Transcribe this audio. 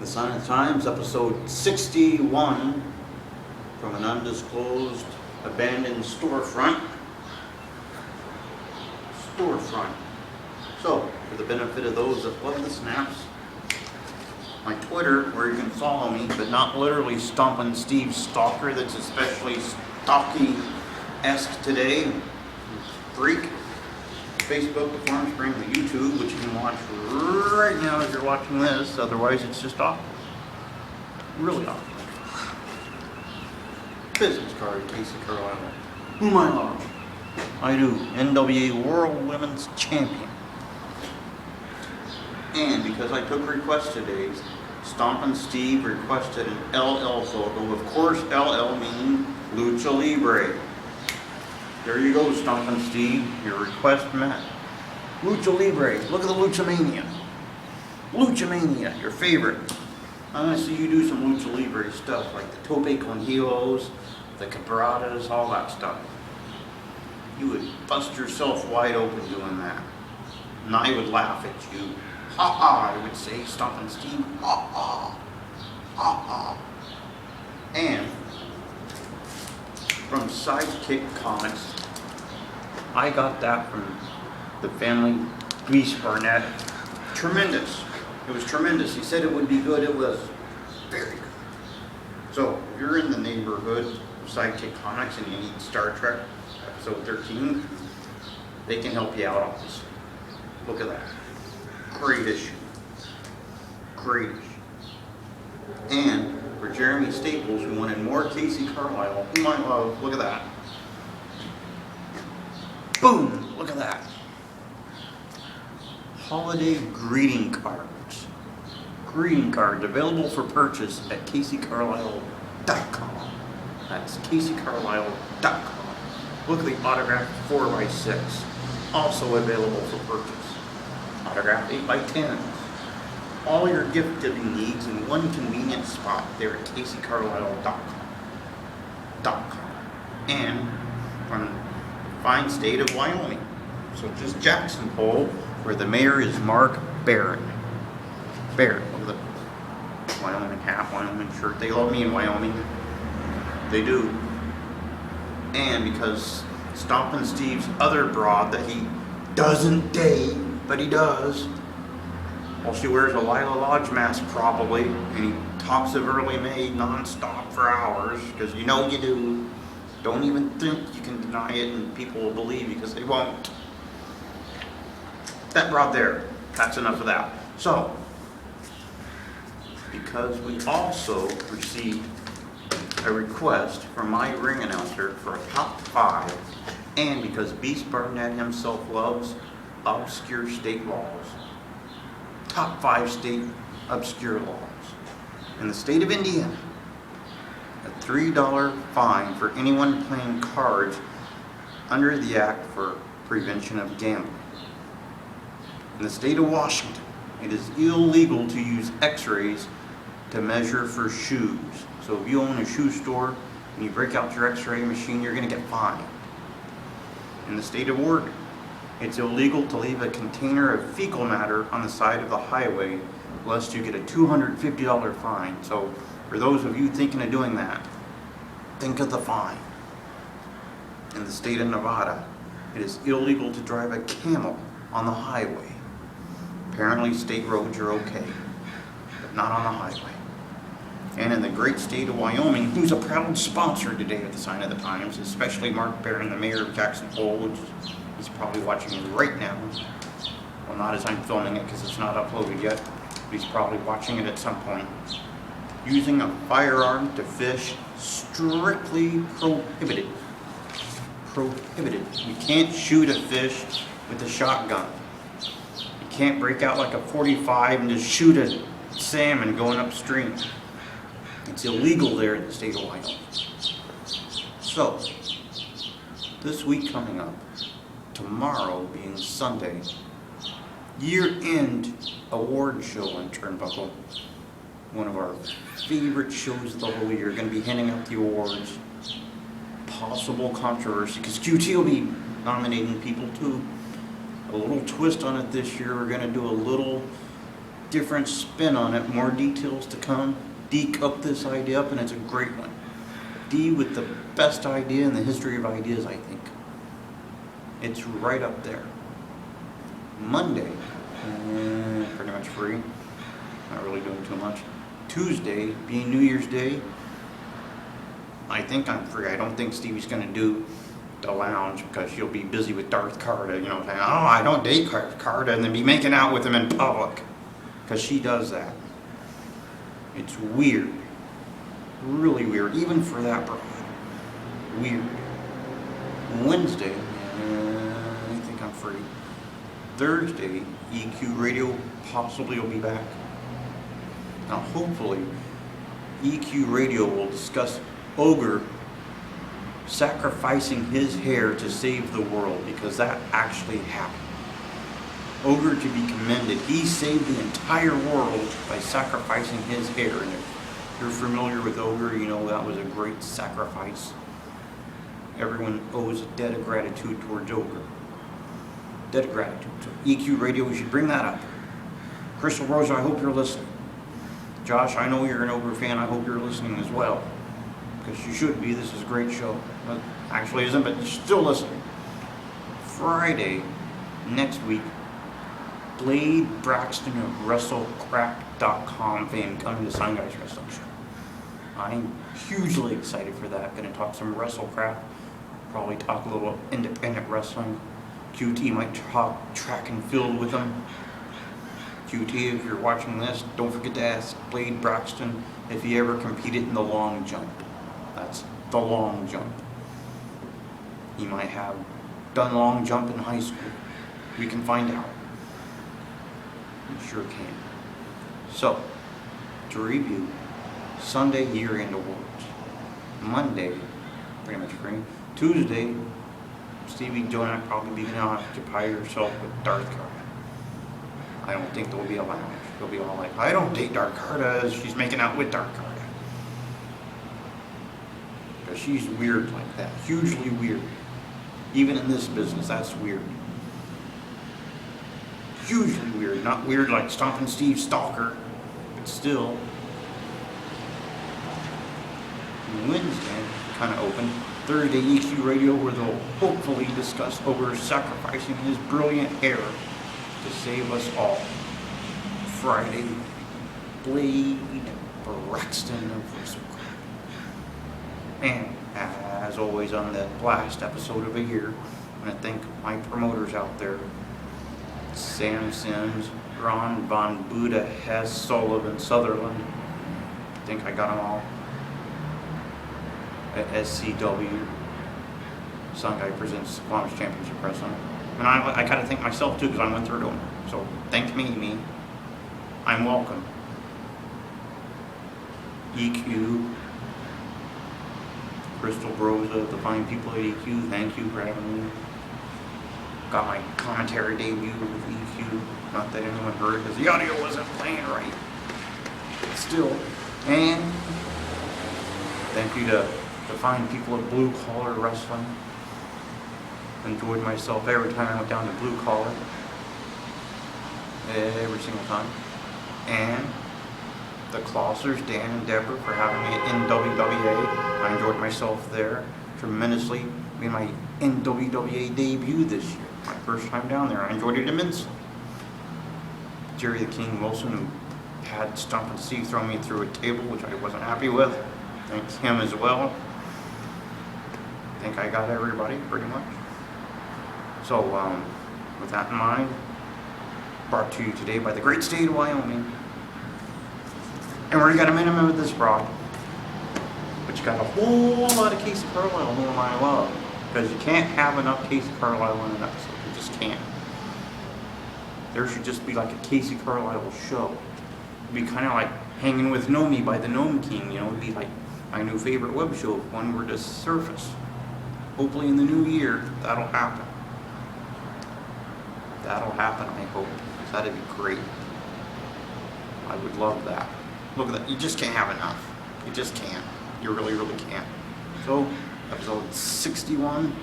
The Sign of Times, episode 61, from an undisclosed abandoned storefront. So, for the benefit of those that love the snaps, my Twitter, where you can follow me, but not literally Stompin' Steve Stalker, that's especially stocky-esque today, freak. Facebook, the Farm Spring, the YouTube, which you can watch right now as you're watching this. Otherwise, it's just awkward. Really awkward. Business card, Casey Carlisle. Whom I love. I do. NWA World Women's Champion. And because I took requests today, Stompin' Steve requested an LL photo. Of course, LL meaning Lucha Libre. There you go, Stompin' Steve. Your request met. Lucha Libre. Look at the Lucha Mania. Lucha Mania, your favorite. I want to see you do some Lucha Libre stuff, like the Tope con Hijos, the Quebradas, all that stuff. You would bust yourself wide open doing that. And I would laugh at you. Ha ha, I would say, Stompin' Steve. Ha ha. Ha ha. And from Sidekick Comics, I got that from the family, Beast Barnett. Tremendous. It was tremendous. He said it would be good. It was very good. So, if you're in the neighborhood of Sidekick Comics and you need Star Trek, episode 13, they can help you out on this. Look at that. Great issue. Great issue. And for Jeremy Staples, who wanted more Casey Carlisle, whom I love, look at that. Boom! Look at that. Holiday greeting cards. Greeting cards available for purchase at CaseyCarlisle.com. That's CaseyCarlisle.com. Look at the autographed 4x6. Also available for purchase. Autographed 8x10s. All your gift giving needs in one convenient spot there at CaseyCarlisle.com. And from the fine state of Wyoming. So just Jackson Hole, where the mayor is Mark Barron. Barron, look at the Wyoming hat, Wyoming shirt. They love me in Wyoming. They do. And because Stompin' Steve's other broad that he doesn't date, but he does, well, she wears a Lila Lodge mask probably, and he talks of early May non-stop for hours, because you know you do. Don't even think you can deny it and people will believe you, because they won't. That broad there, that's enough of that. So, because we also received a request from my ring announcer for a top 5, and because Beast Barnett himself loves obscure state laws, top 5 state obscure laws. In the state of Indiana, a $3 fine for anyone playing cards under the Act for Prevention of Gambling. In the state of Washington, it is illegal to use x-rays to measure for shoes. So if you own a shoe store and you break out your x-ray machine, you're going to get fined. In the state of Oregon, it's illegal to leave a container of fecal matter on the side of the highway lest you get a $250 fine. So for those of you thinking of doing that, think of the fine. In the state of Nevada, it is illegal to drive a camel on the highway. Apparently state roads are okay, but not on the highway. And in the great state of Wyoming, who's a proud sponsor today of the Sign of the Times, especially Mark Barron, the mayor of Jackson Hole, which he's probably watching it right now. Well, not as I'm filming it because it's not uploaded yet. He's probably watching it at some point. Using a firearm to fish, strictly prohibited. Prohibited. You can't shoot a fish with a shotgun. You can't break out like a .45 and just shoot a salmon going upstream. It's illegal there in the state of Wyoming. So, this week coming up, tomorrow being Sunday, year-end award show in Turnbuckle. One of our favorite shows of the whole year. Going to be handing out the awards. Possible controversy, because QT will be nominating people too. A little twist on it this year. We're going to do a little different spin on it, more details to come. Dee cooked this idea up, and it's a great one. Dee with the best idea in the history of ideas, I think. It's right up there. Monday, pretty much free. Not really doing too much. Tuesday, being New Year's Day, I think I'm free. I don't think Stevie's going to do the lounge because she'll be busy with Darth Carter, saying, oh, I don't date Carter, and then be making out with him in public. Because she does that. It's weird. Really weird, even for that bride. Weird. Wednesday, I think I'm free. Thursday, EQ Radio possibly will be back. Now, hopefully, EQ Radio will discuss Ogre sacrificing his hair to save the world, because that actually happened. Ogre to be commended. He saved the entire world by sacrificing his hair. And if you're familiar with Ogre, you know that was a great sacrifice. Everyone owes a debt of gratitude towards Ogre. Debt of gratitude. So EQ Radio, we should bring that up. Crystal Rosa, I hope you're listening. Josh, I know you're an Ogre fan. I hope you're listening as well. Because you should be. This is a great show. But actually isn't, but you're still listening. Friday, next week, Blade Braxton of WrestleCrap.com fame coming to Sign Guys Wrestling Show. I'm hugely excited for that. Going to talk some WrestleCrap. Probably talk a little independent wrestling. QT might talk track and field with him. QT, if you're watching this, don't forget to ask Blade Braxton if he ever competed in the long jump. That's the long jump. He might have done long jump in high school. We can find out. We sure can. So, to review, Sunday year-end awards. Monday, pretty much free. Tuesday, Stevie Jonas probably be going to occupy herself with Darth Carter. I don't think there'll be a lounge. They'll be all like, I don't date Darth Carter as she's making out with Darth Carter. Because she's weird like that. Hugely weird. Even in this business, that's weird. Hugely weird. Not weird like Stompin' Steve Stalker, but still. Wednesday, kind of open. Thursday, EQ Radio, where they'll hopefully discuss Ogre sacrificing his brilliant hair to save us all. Friday, Blade Braxton of WrestleCrap. And as always on the last episode of a year, I'm going to thank my promoters out there. Sam Sims, Ron Von Buddha, Hess, Sullivan, Sutherland. I think I got them all. At SCW, Sun Guy presents Squamish Championship Wrestling. And I kind of thank myself too, because I went through them. So thank me. I'm welcome. EQ, Crystal Rosa, the fine people at EQ, thank you for having me. Got my commentary debut with EQ. Not that anyone heard, because the audio wasn't playing right. But still. And thank you to the fine people at Blue Collar Wrestling. Enjoyed myself every time I went down to Blue Collar. Every single time. And the Clossers, Dan and Deborah, for having me in NWWA. I enjoyed myself there tremendously. Made my NWWA debut this year. My first time down there. I enjoyed it immensely. Jerry the King Wilson, who had Stompin' Steve throw me through a table, which I wasn't happy with. Thanks him as well. I think I got everybody, pretty much. So, with that in mind, brought to you today by the great state of Wyoming. And we already got a minimum with this broad. But you got a whole lot of Casey Carlisle whom I love. Because you can't have enough Casey Carlisle in an episode. You just can't. There should just be like a Casey Carlisle show. It'd be kind of like Hanging with Nomi by the Gnome King. It'd be like my new favorite web show if one were to surface. Hopefully in the new year, that'll happen. That'll happen, I hope. That'd be great. I would love that. Look at that. You just can't have enough. You just can't. You really, really can't. So, episode 61.